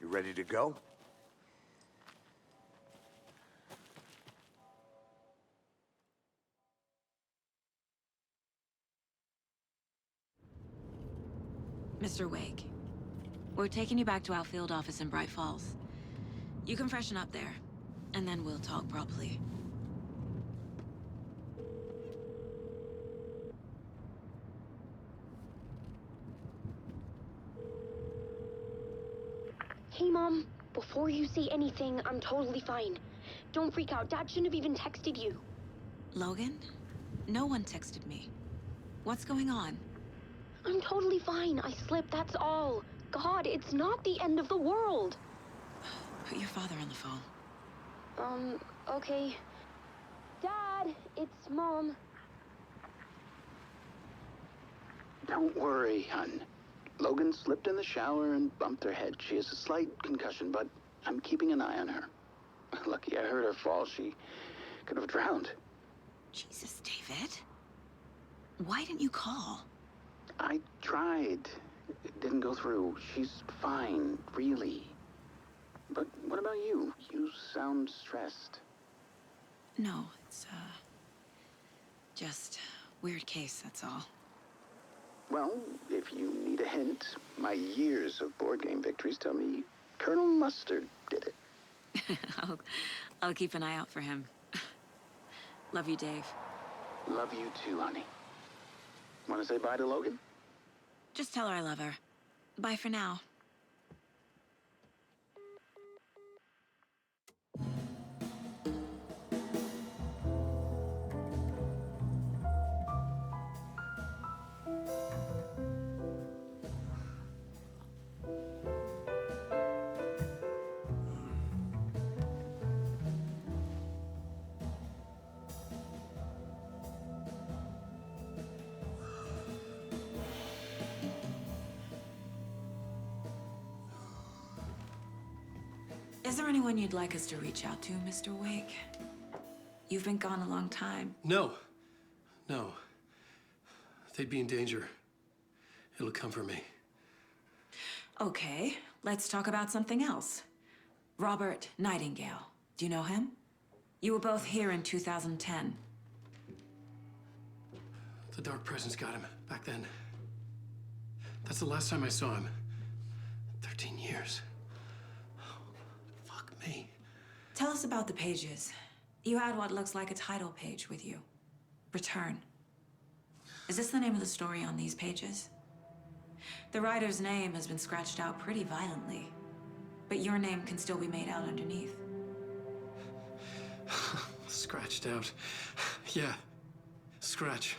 ready to go? Mr. Wake, we're taking you back to our field office in Bright Falls. You can freshen up there, and then we'll talk properly. Hey, Mom. Before you say anything, I'm totally fine. Don't freak out. Dad shouldn't have even texted you. Logan? No one texted me. What's going on? I'm totally fine. I slipped, that's all. God, it's not the end of the world. Put your father on the phone. Okay. Dad, it's Mom. Don't worry, hon. Logan slipped in the shower and bumped her head. She has a slight concussion, but I'm keeping an eye on her. Lucky I heard her fall. She could have drowned. Jesus, David. Why didn't you call? I tried. It didn't go through. She's fine, really. But what about you? You sound stressed. No, it's, just weird case, that's all. Well, if you need a hint, my years of board game victories tell me Colonel Mustard did it. I'll keep an eye out for him. Love you, Dave. Love you too, honey. Want to say bye to Logan? Just tell her I love her. Bye for now. Is there anyone you'd like us to reach out to, Mr. Wake? You've been gone a long time. No. No. They'd be in danger. It'll come for me. Okay, let's talk about something else. Robert Nightingale. Do you know him? You were both here in 2010. The Dark Presence got him back then. That's the last time I saw him. 13 years. Fuck me. Tell us about the pages. You had what looks like a title page with you. Return. Is this the name of the story on these pages? The writer's name has been scratched out pretty violently, but your name can still be made out underneath. Scratched out. Yeah. Scratch.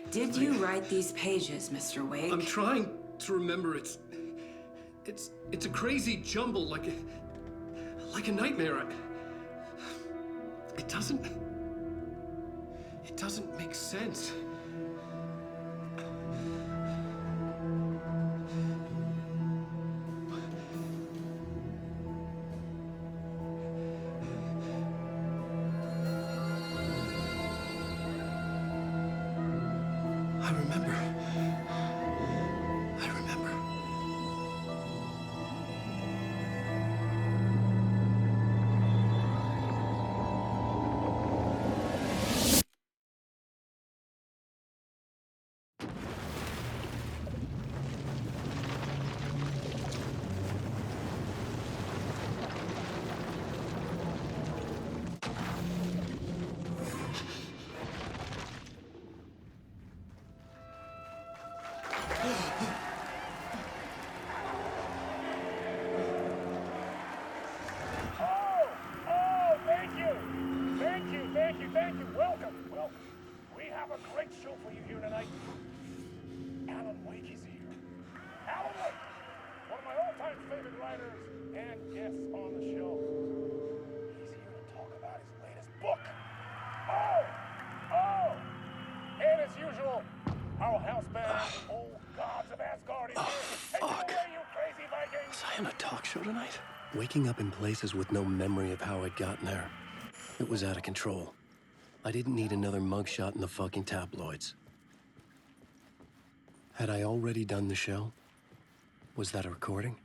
Did you write these pages, Mr. Wake? I'm trying to remember. It's a crazy jumble, like a nightmare. It doesn't make sense. I remember. Thank you. Welcome. We have a great show for you here tonight. Alan Wake is here. Alan Wake, one of my all-time favorite writers and guests on the show. He's here to talk about his latest book. And as usual, our house band, Old Gods of Asgard, is here. Take it away, you crazy Vikings! Was I on a talk show tonight? Waking up in places with no memory of how I'd gotten there. It was out of control. I didn't need another mugshot in the fucking tabloids. Had I already done the show? Was that a recording?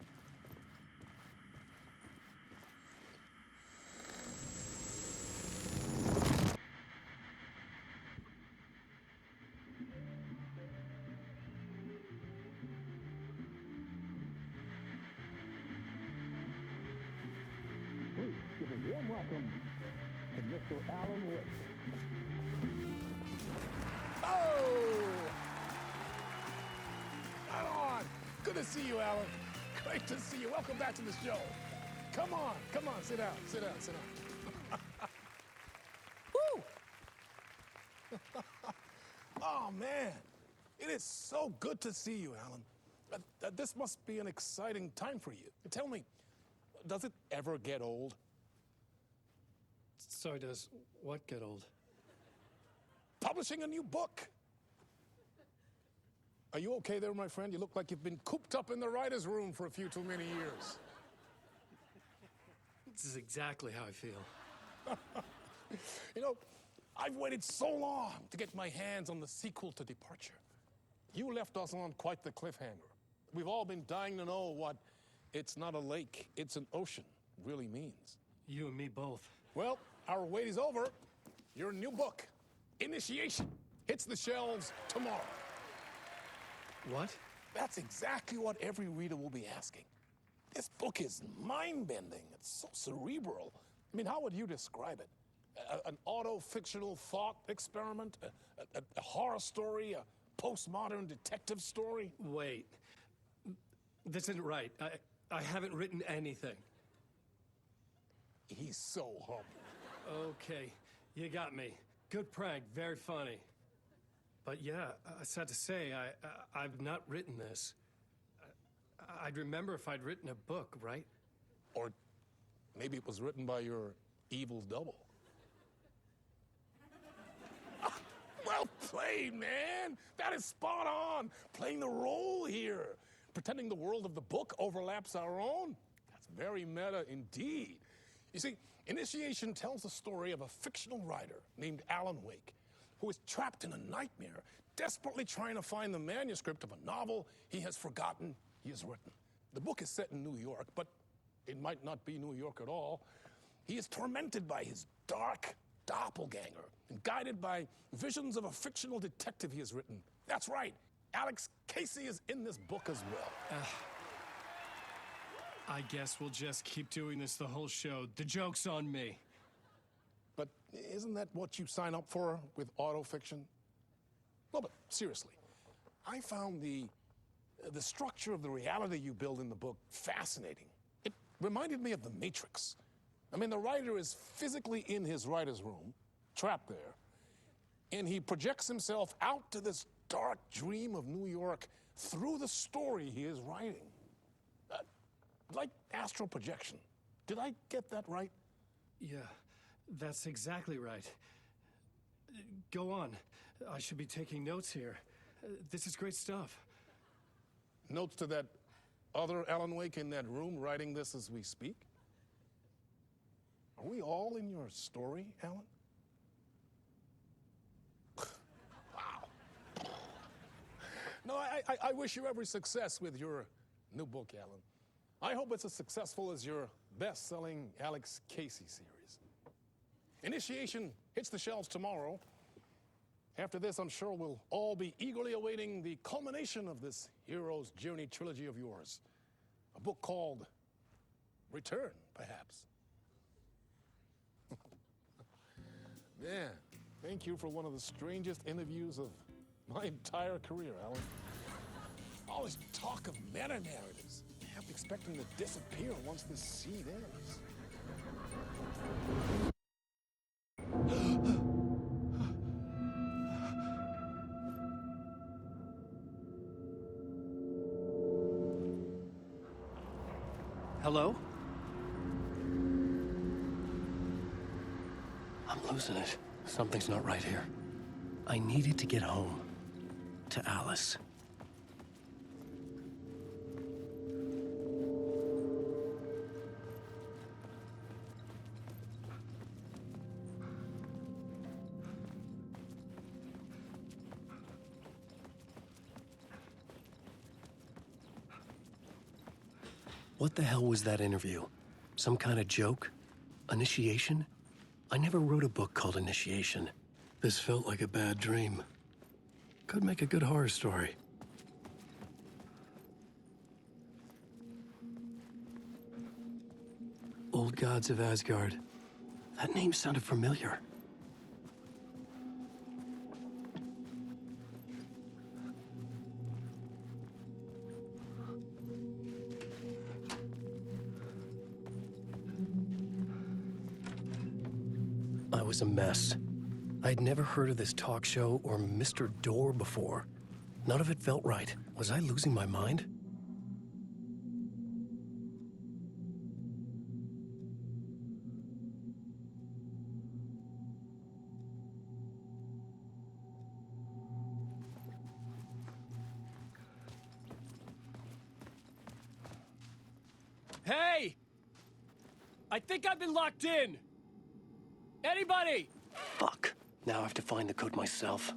Please give a warm welcome to Mr. Alan Wake. Oh! Right on. Good to see you, Alan. Great to see you. Welcome back to the show. Come on, sit down, sit down, sit down. Woo! Oh, man. It is so good to see you, Alan. This must be an exciting time for you. Tell me, does it ever get old? Sorry, does what get old? Publishing a new book. Are you okay there, my friend? You look like you've been cooped up in the writer's room for a few too many years. This is exactly how I feel. You know, I've waited so long to get my hands on the sequel to Departure. You left us on quite the cliffhanger. We've all been dying to know what "it's not a lake, it's an ocean" really means. You and me both. Well, our wait is over. Your new book, Initiation, hits the shelves tomorrow. What? That's exactly what every reader will be asking. This book is mind-bending. It's so cerebral. I mean, how would you describe it? An auto-fictional thought experiment? A horror story? A postmodern detective story? Wait. This isn't right. I haven't written anything. He's so humble. Okay, you got me. Good prank, very funny. But yeah, sad to say, I've not written this. I'd remember if I'd written a book, right? Or maybe it was written by your evil double. Well played, man. That is spot on. Playing the role here. Pretending the world of the book overlaps our own. That's very meta indeed. You see, Initiation tells the story of a fictional writer named Alan Wake, who is trapped in a nightmare, desperately trying to find the manuscript of a novel he has forgotten he has written. The book is set in New York, but it might not be New York at all. He is tormented by his dark doppelganger and guided by visions of a fictional detective he has written. That's right, Alex Casey is in this book as well. I guess we'll just keep doing this the whole show. The joke's on me. But isn't that what you sign up for with autofiction? No, but seriously, I found the structure of the reality you build in the book fascinating. It reminded me of The Matrix. I mean, the writer is physically in his writer's room, trapped there, and he projects himself out to this dark dream of New York through the story he is writing. Like astral projection. Did I get that right? Yeah, that's exactly right. Go on. I should be taking notes here. This is great stuff. Notes to that other Alan Wake in that room writing this as we speak? Are we all in your story, Alan? Wow. No, I wish you every success with your new book, Alan. I hope it's as successful as your best-selling Alex Casey series. Initiation hits the shelves tomorrow. After this, I'm sure we'll all be eagerly awaiting the culmination of this hero's journey trilogy of yours. A book called Return, perhaps. Man, thank you for one of the strangest interviews of my entire career, Alan. All this talk of meta-narratives. I'm expecting to disappear once this scene ends. Hello? I'm losing it. Something's not right here. I needed to get home. To Alice. What the hell was that interview? Some kind of joke? Initiation? I never wrote a book called Initiation. This felt like a bad dream. Could make a good horror story. Old Gods of Asgard. That name sounded familiar. I was a mess. I'd never heard of this talk show or Mr. Door before. None of it felt right. Was I losing my mind? Hey! I think I've been locked in! Anybody? Fuck. Now I have to find the code myself.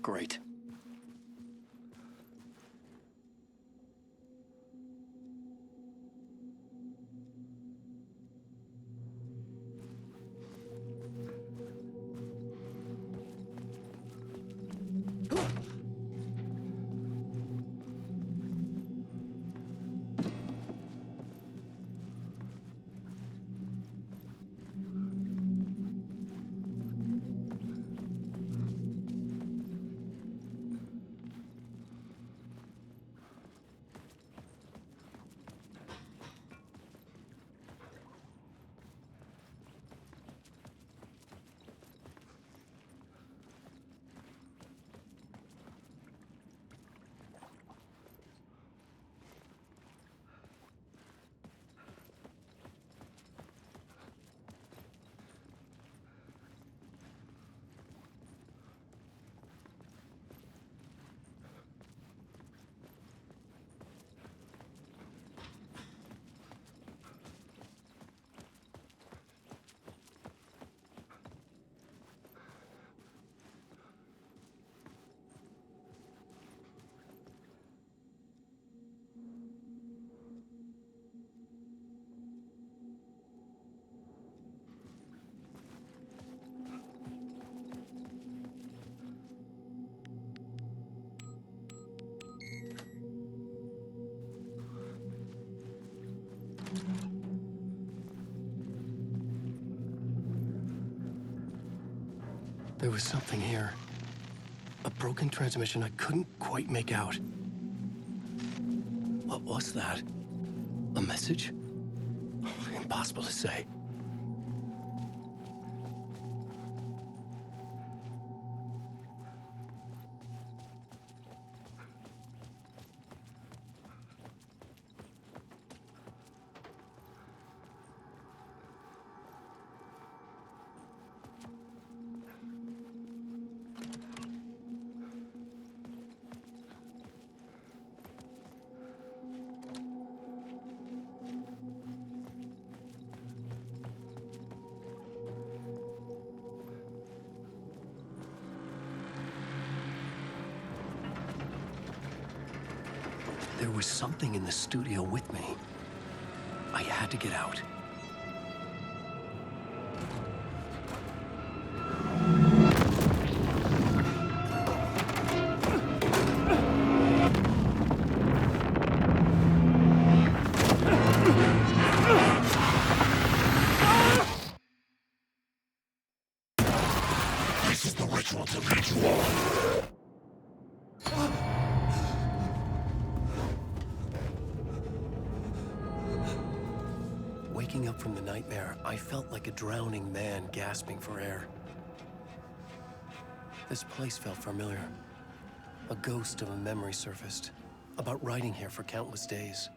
Great. There was something here. A broken transmission I couldn't quite make out. What was that? A message? Impossible to say. There was something in the studio with me. I had to get out. This is the ritual to lead you on. Waking up from the nightmare, I felt like a drowning man gasping for air. This place felt familiar. A ghost of a memory surfaced, about riding here for countless days.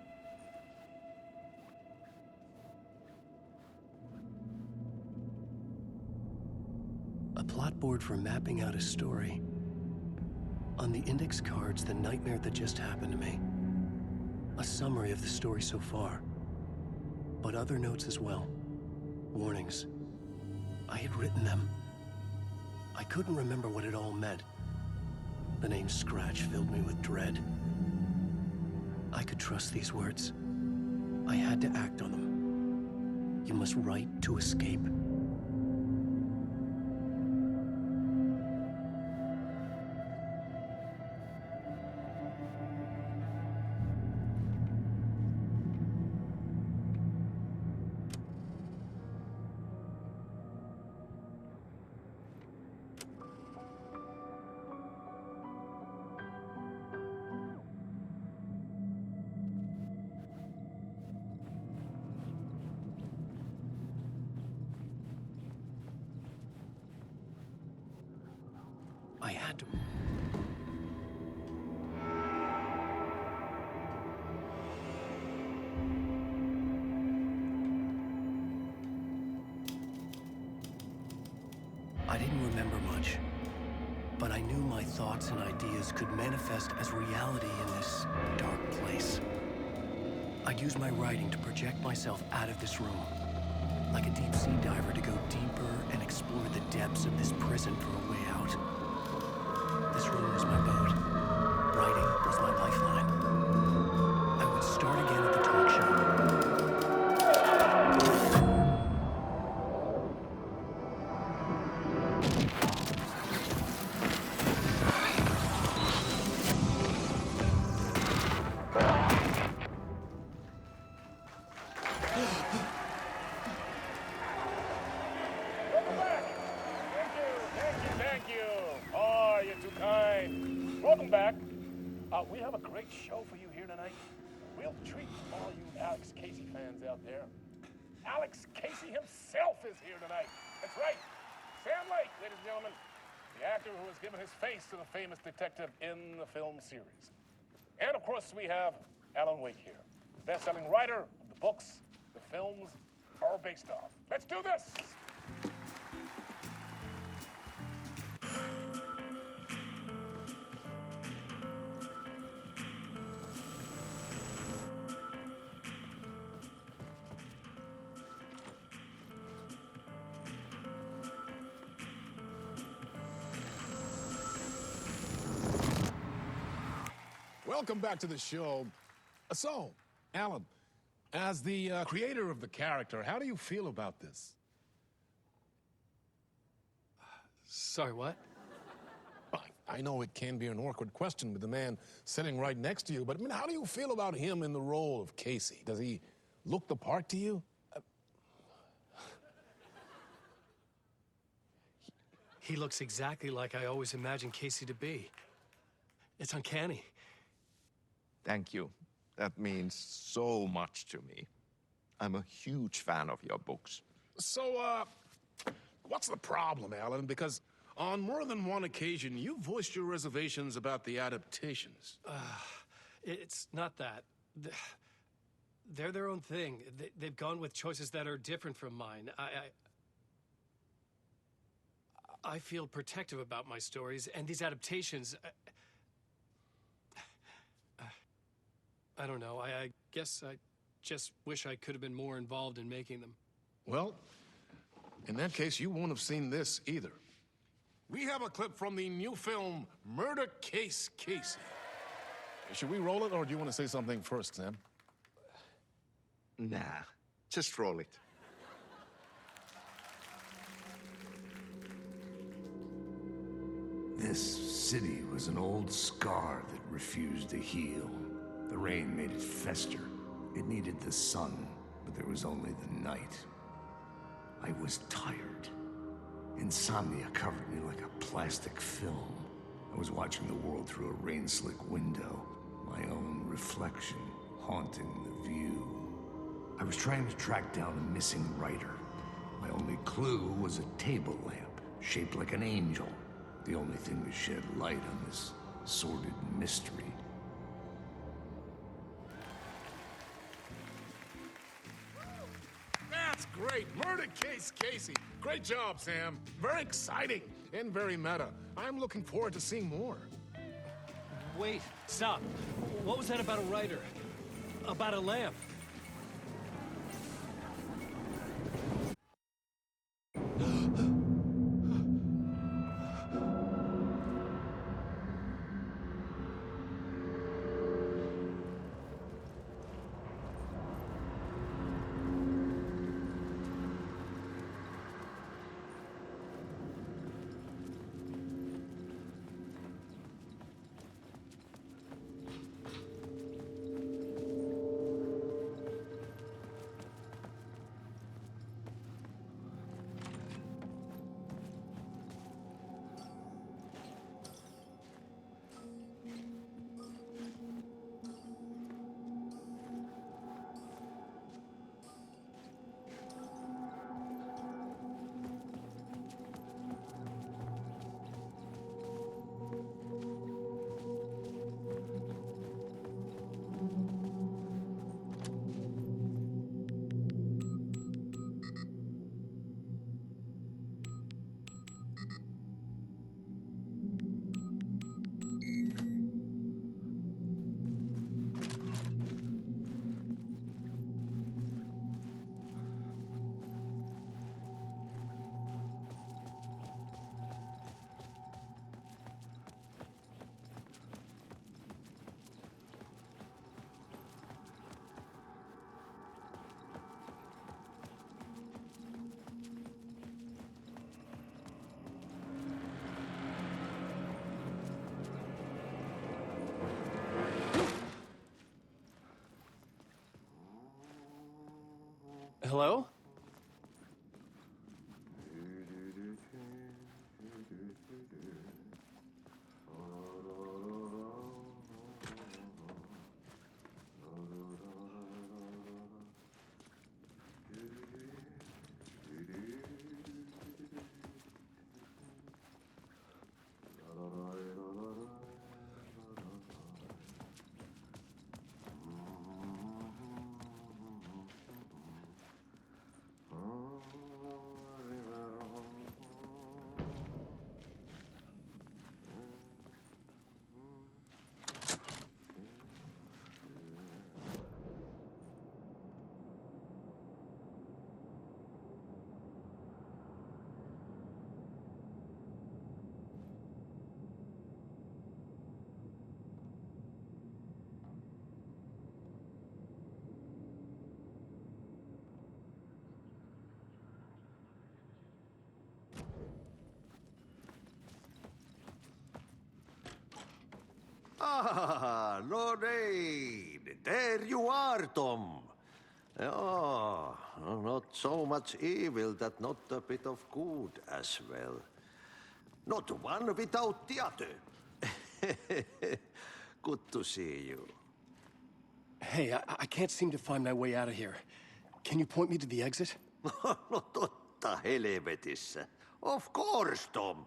A plot board for mapping out a story. On the index cards, the nightmare that just happened to me. A summary of the story so far. But other notes as well. Warnings. I had written them. I couldn't remember what it all meant. The name Scratch filled me with dread. I could trust these words. I had to act on them. You must write to escape. I had to. I didn't remember much, but I knew my thoughts and ideas could manifest as reality in this dark place. I'd use my writing to project myself out of this room, like a deep sea diver to go deeper and explore the depths of this prison for a way out. This room was my boat. Writing was my lifeline. I would start again at the talk show. Welcome back. Thank you. Oh, you're too kind. Welcome back. We have a great show for you here tonight. Real treat for all you Alex Casey fans out there. Alex Casey himself is here tonight. That's right. Sam Lake, ladies and gentlemen. The actor who has given his face to the famous detective in the film series. And of course, we have Alan Wake here. Best-selling writer of the books the films are based off. Let's do this! Welcome back to the show. So, Alan, as the creator of the character, how do you feel about this? Sorry, what? I know it can be an awkward question with the man sitting right next to you, but I mean, how do you feel about him in the role of Casey? Does he look the part to you? He looks exactly like I always imagined Casey to be. It's uncanny. Thank you. That means so much to me. I'm a huge fan of your books. So, what's the problem, Alan? Because on more than one occasion, you voiced your reservations about the adaptations. It's not that. They're their own thing. They've gone with choices that are different from mine. I feel protective about my stories, and these adaptations... I don't know. I guess I just wish I could have been more involved in making them. Well, in that case, you won't have seen this either. We have a clip from the new film, Murder Case Casey. Should we roll it, or do you want to say something first, Sam? Nah, just roll it. This city was an old scar that refused to heal. The rain made it fester. It needed the sun, but there was only the night. I was tired. Insomnia covered me like a plastic film. I was watching the world through a rain-slick window, my own reflection haunting the view. I was trying to track down a missing writer. My only clue was a table lamp, shaped like an angel. The only thing to shed light on this sordid mystery. That's great. Murder Case Casey. Great job, Sam. Very exciting and very meta. I'm looking forward to seeing more. Wait, stop. What was that about a writer? About a lamp? Hello? Ah, Lorraine! There you are, Tom. Oh, not so much evil that not a bit of good as well. Not one without the other. Good to see you. Hey, I can't seem to find my way out of here. Can you point me to the exit? No totta helvetissä. Of course, Tom.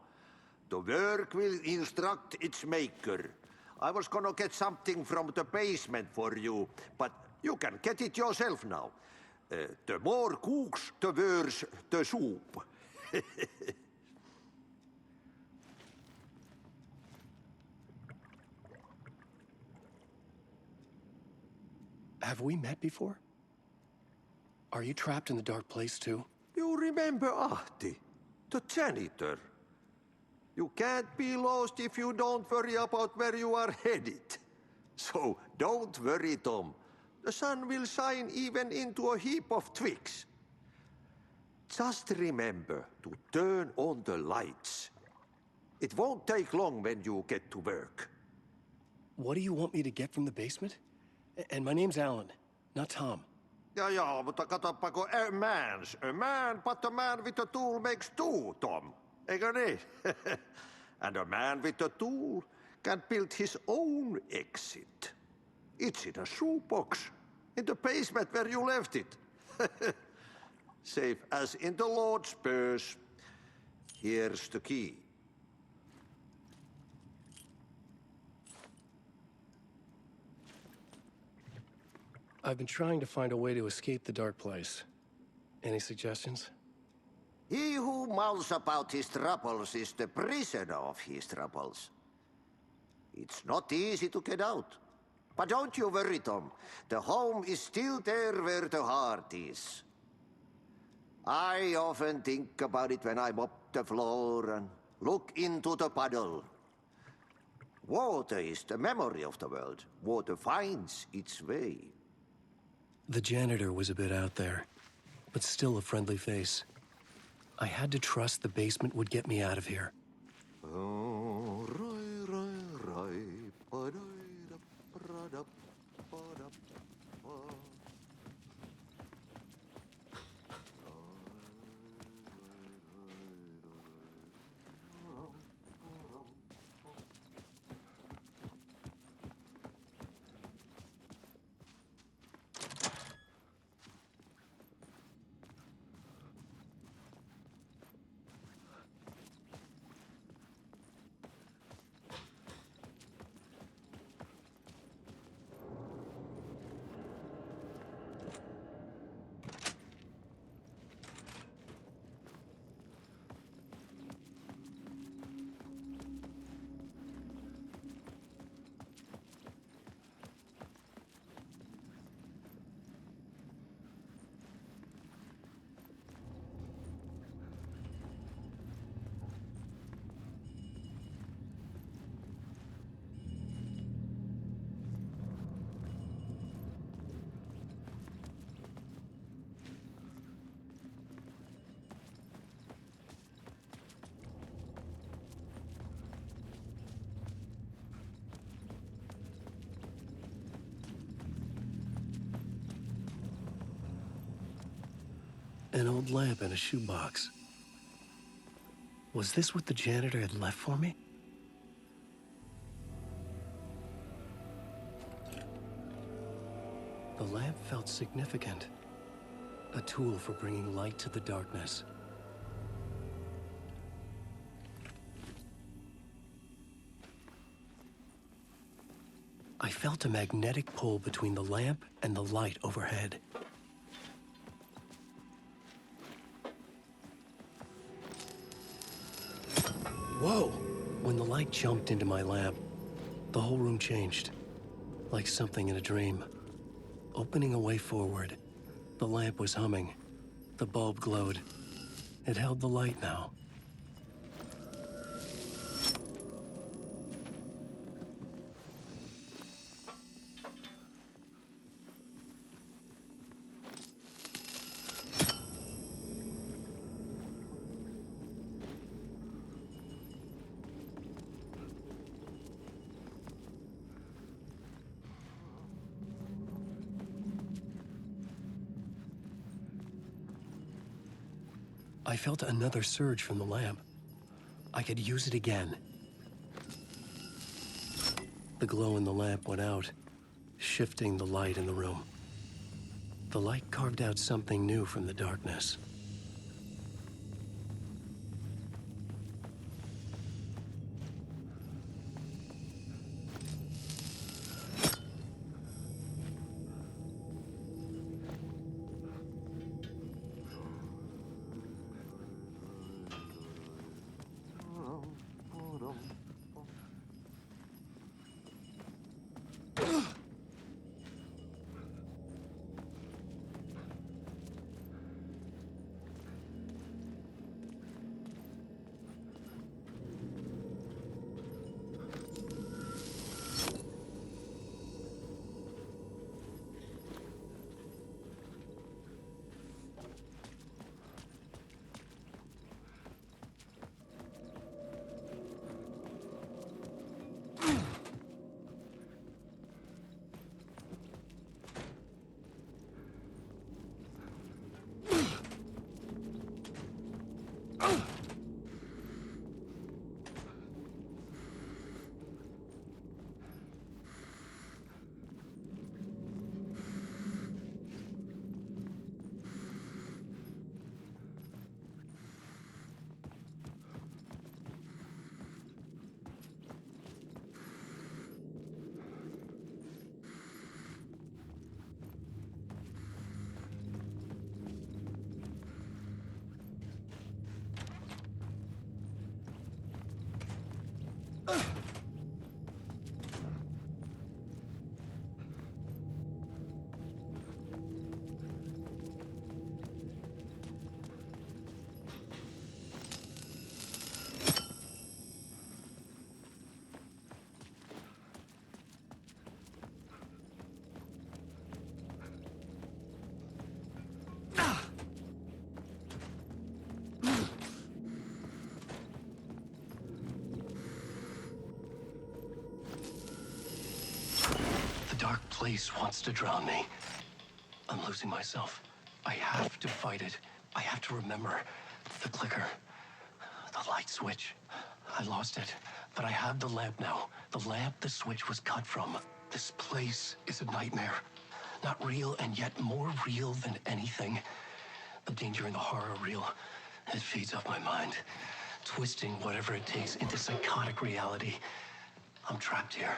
The work will instruct its maker. I was gonna get something from the basement for you, but you can get it yourself now. The more cooks, the worse the soup. Have we met before? Are you trapped in the dark place too? You remember Ahti, the janitor. You can't be lost if you don't worry about where you are headed. So don't worry, Tom. The sun will shine even into a heap of twigs. Just remember to turn on the lights. It won't take long when you get to work. What do you want me to get from the basement? And my name's Alan, not Tom. Ja, mutta katoppa, a man, but a man with a tool makes two, Tom. Eikö niin? And a man with a tool can build his own exit. It's in a shoebox, in the basement where you left it. Safe as in the Lord's purse. Here's the key. I've been trying to find a way to escape the dark place. Any suggestions? He who mouths about his troubles is the prisoner of his troubles. It's not easy to get out. But don't you worry, Tom. The home is still there where the heart is. I often think about it when I mop the floor and look into the puddle. Water is the memory of the world. Water finds its way. The janitor was a bit out there, but still a friendly face. I had to trust the basement would get me out of here. Oh, An old lamp in a shoebox. Was this what the janitor had left for me? The lamp felt significant. A tool for bringing light to the darkness. I felt a magnetic pull between the lamp and the light overhead. Whoa! When the light jumped into my lamp, the whole room changed. Like something in a dream. Opening a way forward, the lamp was humming. The bulb glowed. It held the light now. I felt another surge from the lamp. I could use it again. The glow in the lamp went out, shifting the light in the room. The light carved out something new from the darkness. The dark place wants to drown me. I'm losing myself. I have to fight it. I have to remember. The clicker. The light switch. I lost it. But I have the lamp now. The lamp the switch was cut from. This place is a nightmare. Not real, and yet more real than anything. The danger and the horror are real. It feeds off my mind. Twisting whatever it takes into psychotic reality. I'm trapped here.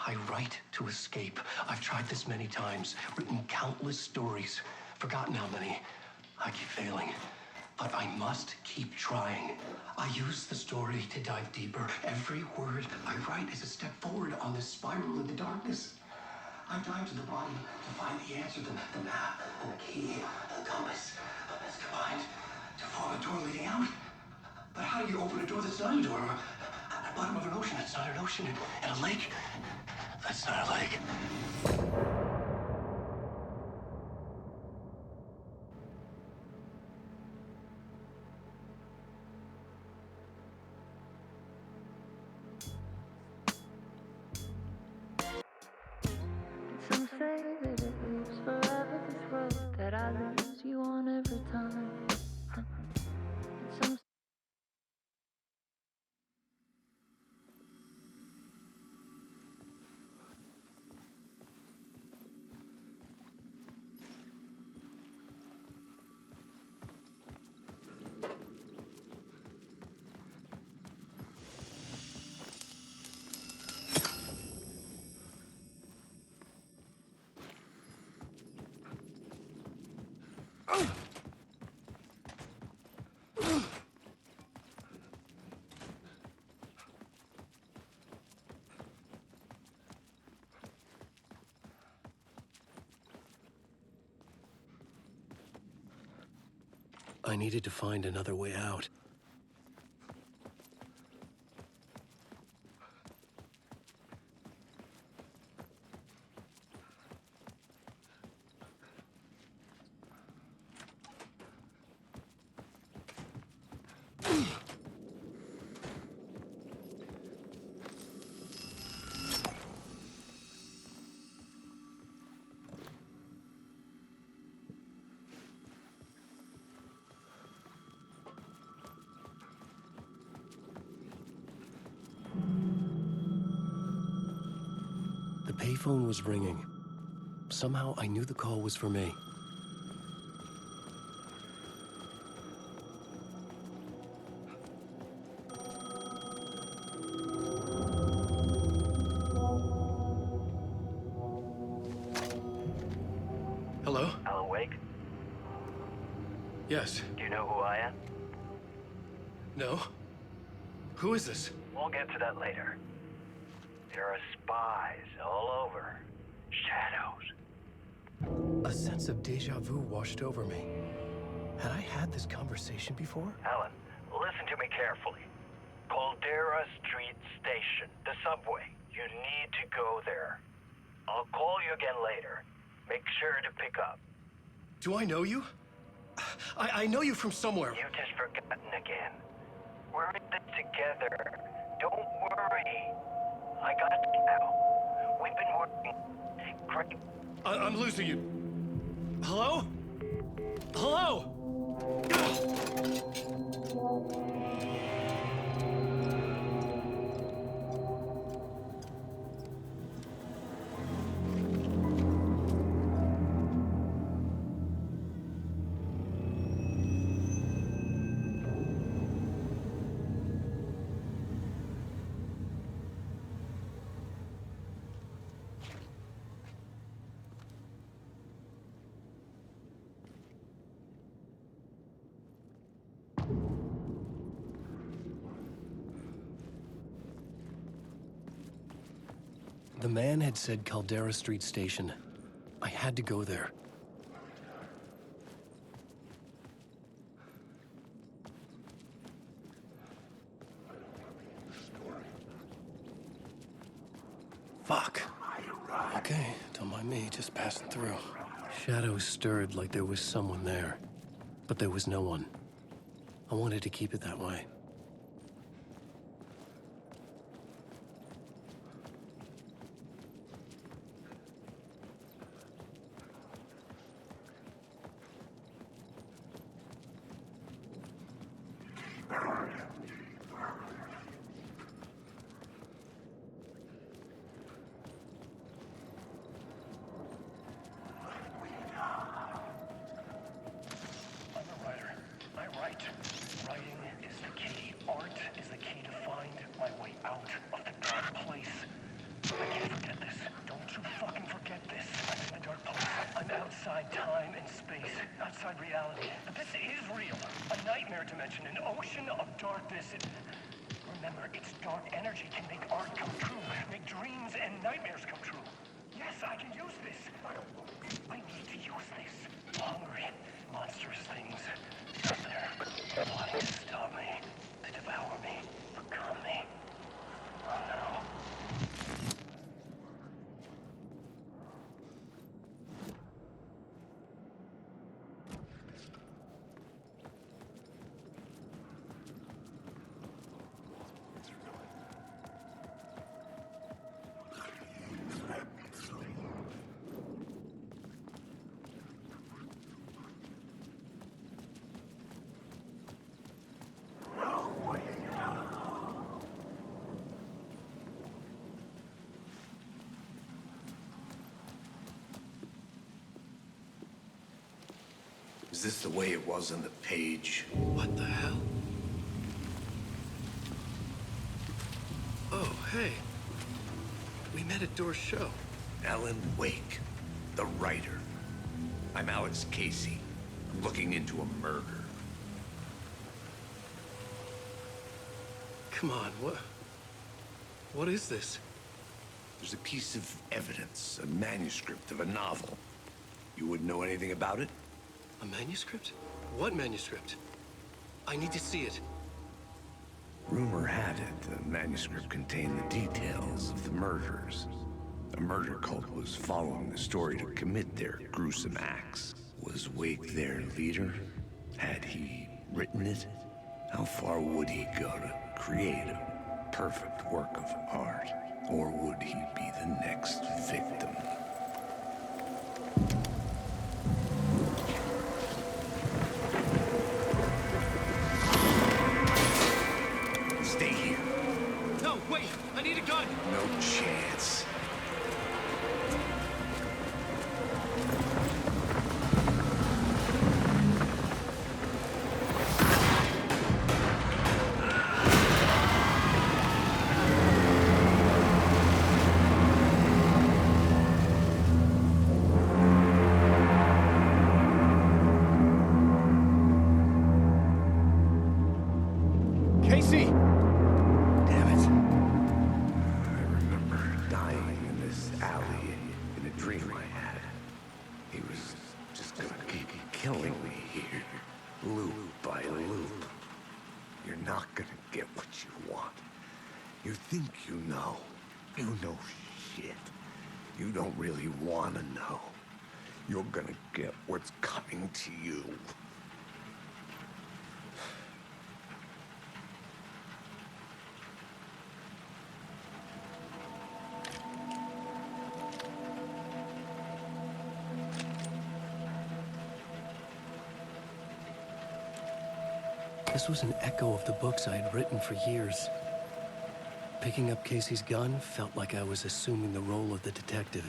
I write to escape. I've tried this many times, written countless stories, forgotten how many. I keep failing, but I must keep trying. I use the story to dive deeper. Every word I write is a step forward on this spiral in the darkness. I dive to the bottom to find the answer, the map, and the key, and the compass. It's combined to form a door leading out. But how do you open a door that's not a door? At the bottom of an ocean, that's not an ocean. And a lake, that's not a lake. Some say that it lives forever, this road that I lose you on every time. I needed to find another way out. The payphone was ringing. Somehow I knew the call was for me. Hello? Alan Wake? Yes. Do you know who I am? No? Who is this? We'll get to that later. There are spies all over. Shadows. A sense of deja vu washed over me. Had I had this conversation before? Alan, listen to me carefully. Caldera Street Station, the subway. You need to go there. I'll call you again later. Make sure to pick up. Do I know you? I know you from somewhere. You've just forgotten again. We're in this together. Don't worry. I got you now. We've been working great. I'm losing you. Hello? Hello? The man had said Caldera Street Station. I had to go there. Fuck. Okay, don't mind me, just passing through. Shadows stirred like there was someone there, but there was no one. I wanted to keep it that way. Time and space, outside reality. But this is real. A nightmare dimension, an ocean of darkness. Remember, its dark energy can make art come true, make dreams and nightmares come true. Yes, I can use this. I need to use this. Hungry, monstrous things out there, plotting to stop me, to devour me, become me. Oh no. Is this the way it was on the page? What the hell? Oh, hey. We met at Door's show. Alan Wake, the writer. I'm Alex Casey. I'm looking into a murder. Come on, what is this? There's a piece of evidence, a manuscript of a novel. You wouldn't know anything about it? A manuscript? What manuscript? I need to see it. Rumor had it the manuscript contained the details of the murders. A murder cult was following the story to commit their gruesome acts. Was Wake their leader? Had he written it? How far would he go to create a perfect work of art? Or would he be the next victim? Stay here. No, wait! I need a gun! No chance. Casey! Damn it. I remember dying in this alley in a dream I had. He was just gonna keep killing me here, loop by loop. You're not gonna get what you want. You think you know. You know shit. You don't really wanna know. You're gonna get what's coming to you. This was an echo of the books I had written for years. Picking up Casey's gun felt like I was assuming the role of the detective.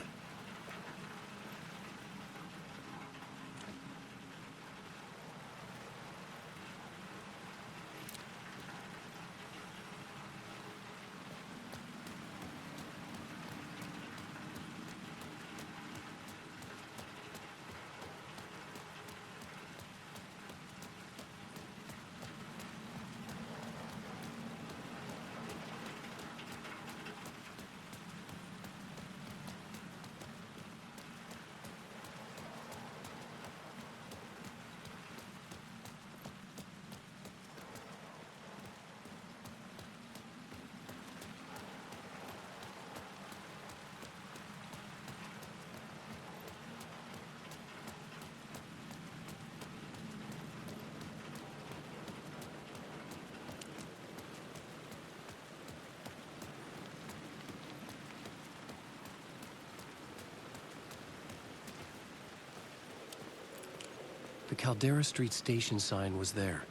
The Caldera Street station sign was there,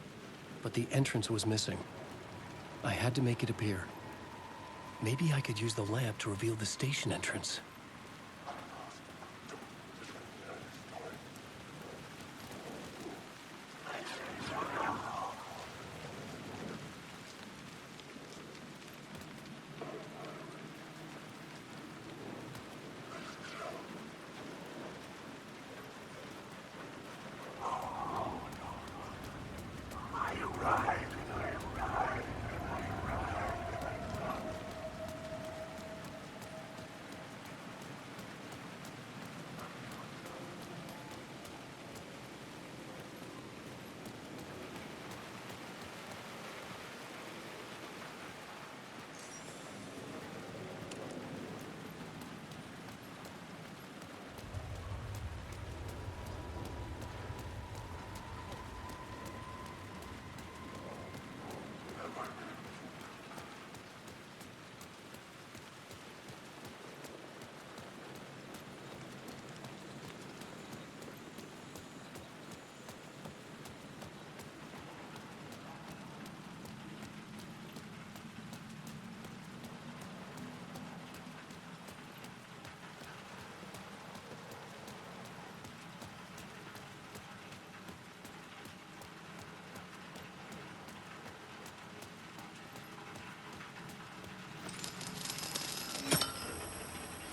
but the entrance was missing. I had to make it appear. Maybe I could use the lamp to reveal the station entrance.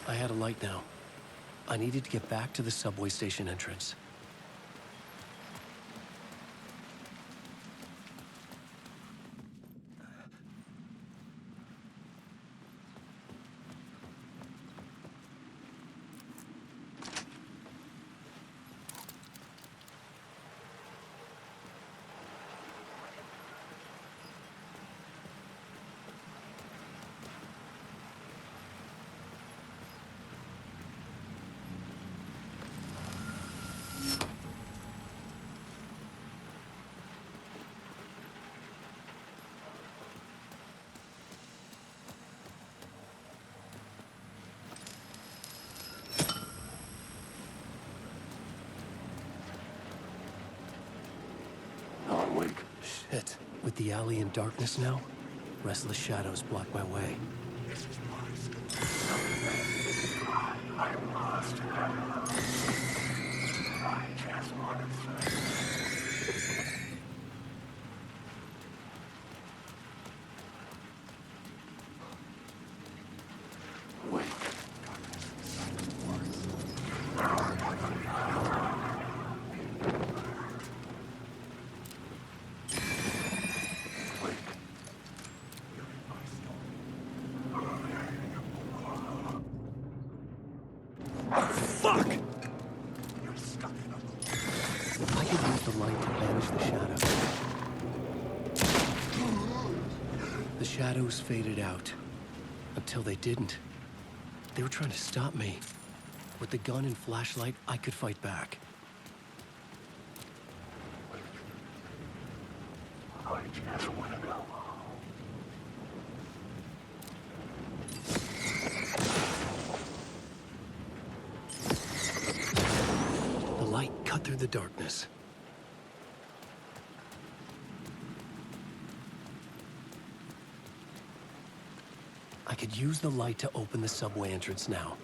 I had a light now. I needed to get back to the subway station entrance. pit. With the alley in darkness now, restless shadows block my way. I'm lost. I just want to say. Wait. Fuck! I could use the light to banish the shadow. The shadows faded out. Until they didn't. They were trying to stop me. With the gun and flashlight, I could fight back. I just want to go. The light cut through the darkness. I could use the light to open the subway entrance now.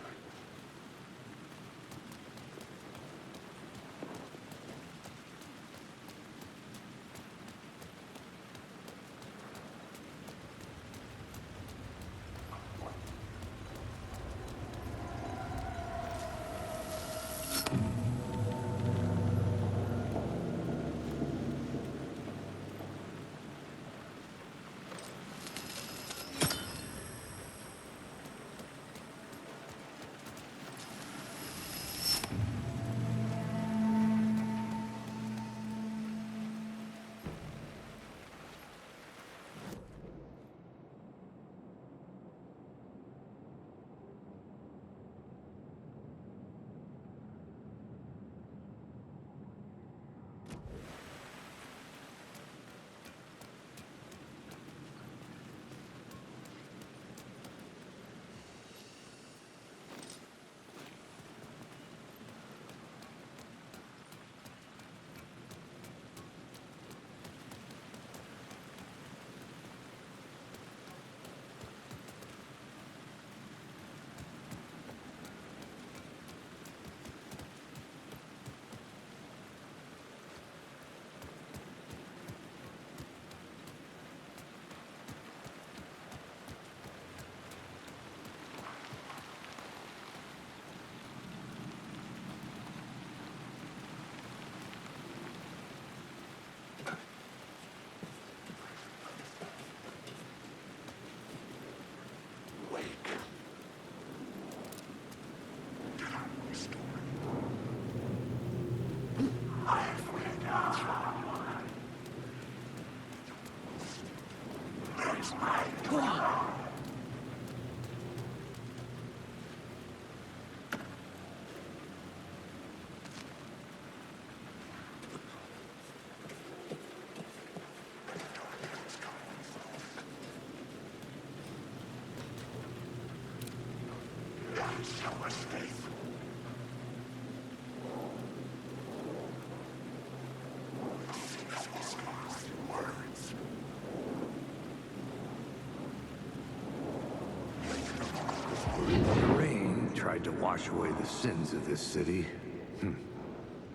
The rain tried to wash away the sins of this city.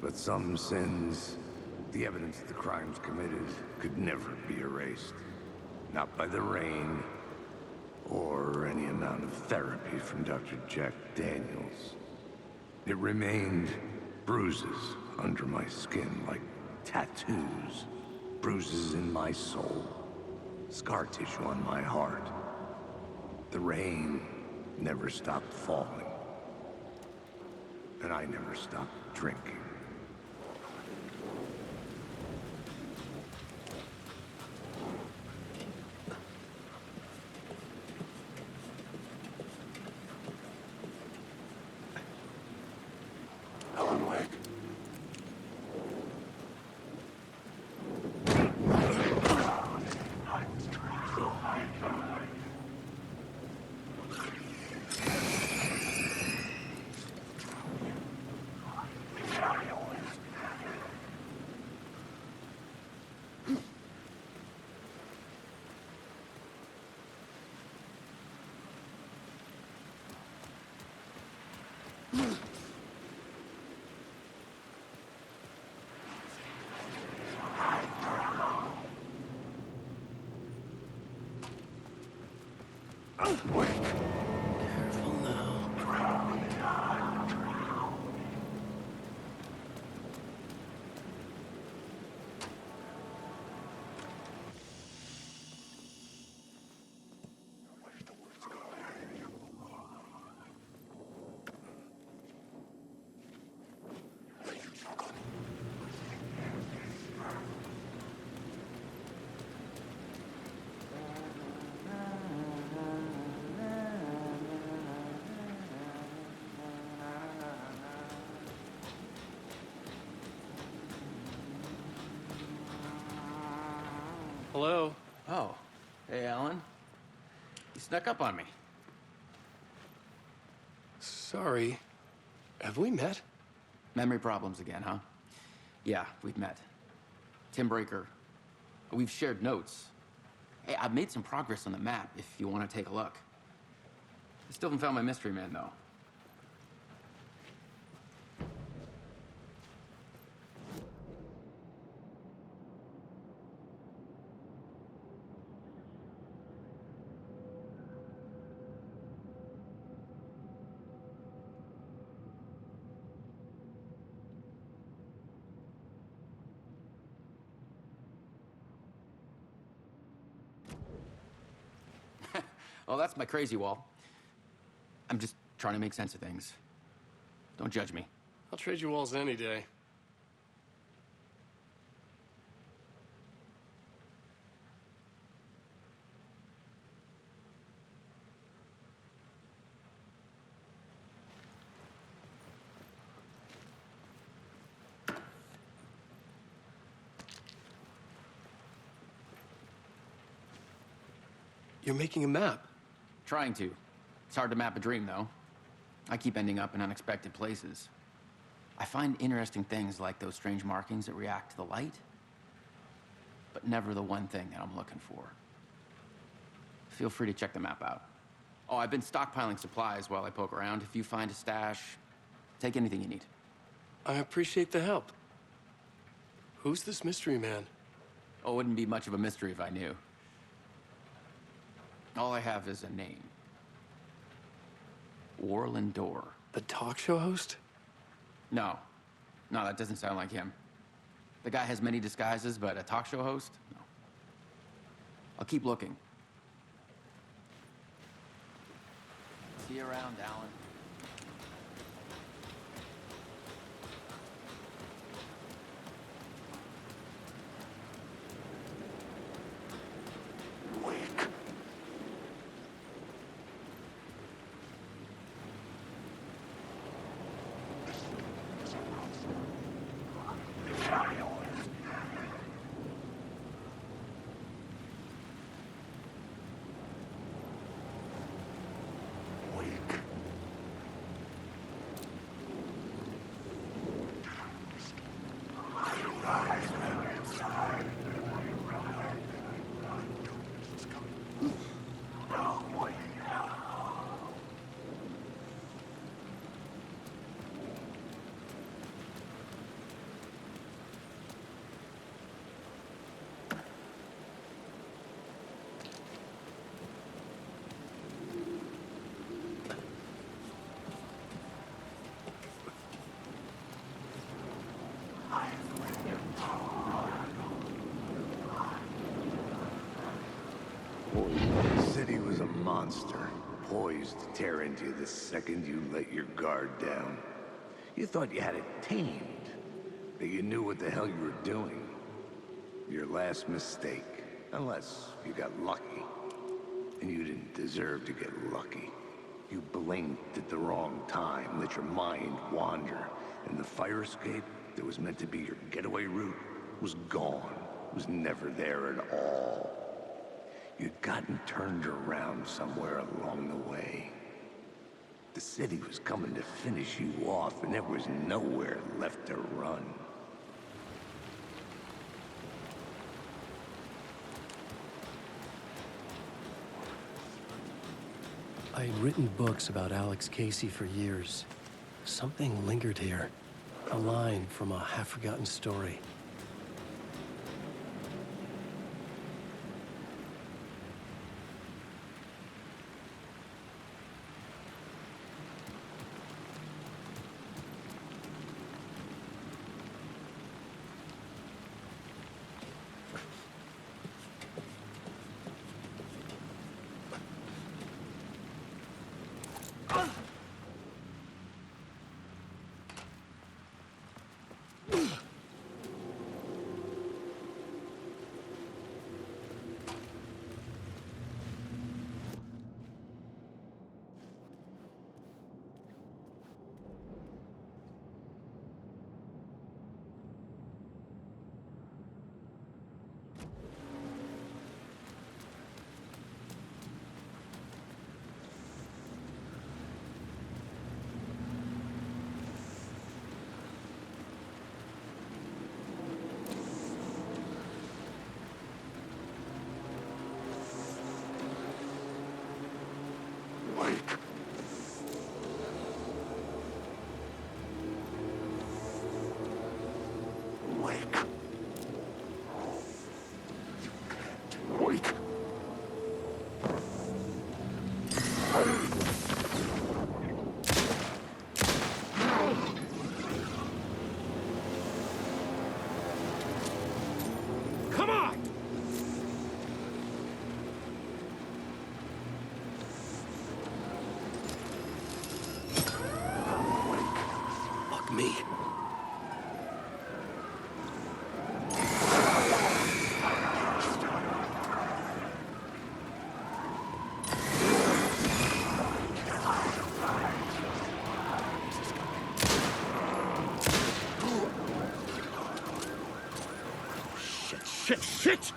But some sins, the evidence of the crimes committed, could never be erased. Not by the rain, or any amount of therapy from Dr. Jack Daniels. It remained bruises under my skin, like tattoos. Bruises in my soul. Scar tissue on my heart. The rain never stopped falling. And I never stopped drinking. Alan Wake. Careful now. Hello? Oh. Hey, Alan. You snuck up on me. Sorry. Have we met? Memory problems again, huh? Yeah, we've met. Tim Breaker. We've shared notes. Hey, I've made some progress on the map if you want to take a look. I still haven't found my mystery man, though. Well, that's my crazy wall. I'm just trying to make sense of things. Don't judge me. I'll trade you walls any day. You're making a map. Trying to. It's hard to map a dream, though. I keep ending up in unexpected places. I find interesting things like those strange markings that react to the light, but never the one thing that I'm looking for. Feel free to check the map out. Oh, I've been stockpiling supplies while I poke around. If you find a stash, take anything you need. I appreciate the help. Who's this mystery man? Oh, it wouldn't be much of a mystery if I knew. All I have is a name. Warlin Door. The talk show host? No. No, that doesn't sound like him. The guy has many disguises, but a talk show host? No. I'll keep looking. See you around, Alan. The city was a monster, poised to tear into you the second you let your guard down. You thought you had it tamed, that you knew what the hell you were doing. Your last mistake, unless you got lucky. And you didn't deserve to get lucky. You blinked at the wrong time, let your mind wander, and the fire escape that was meant to be your getaway route was gone, was never there at all. You'd gotten turned around somewhere along the way. The city was coming to finish you off, and there was nowhere left to run. I had written books about Alex Casey for years. Something lingered here. A line from a half-forgotten story. Come on! Fuck me. Shit!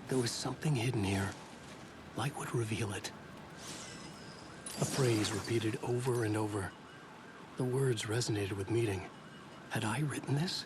There was something hidden here. Light would reveal it. A phrase repeated over and over. The words resonated with meaning. Had I written this?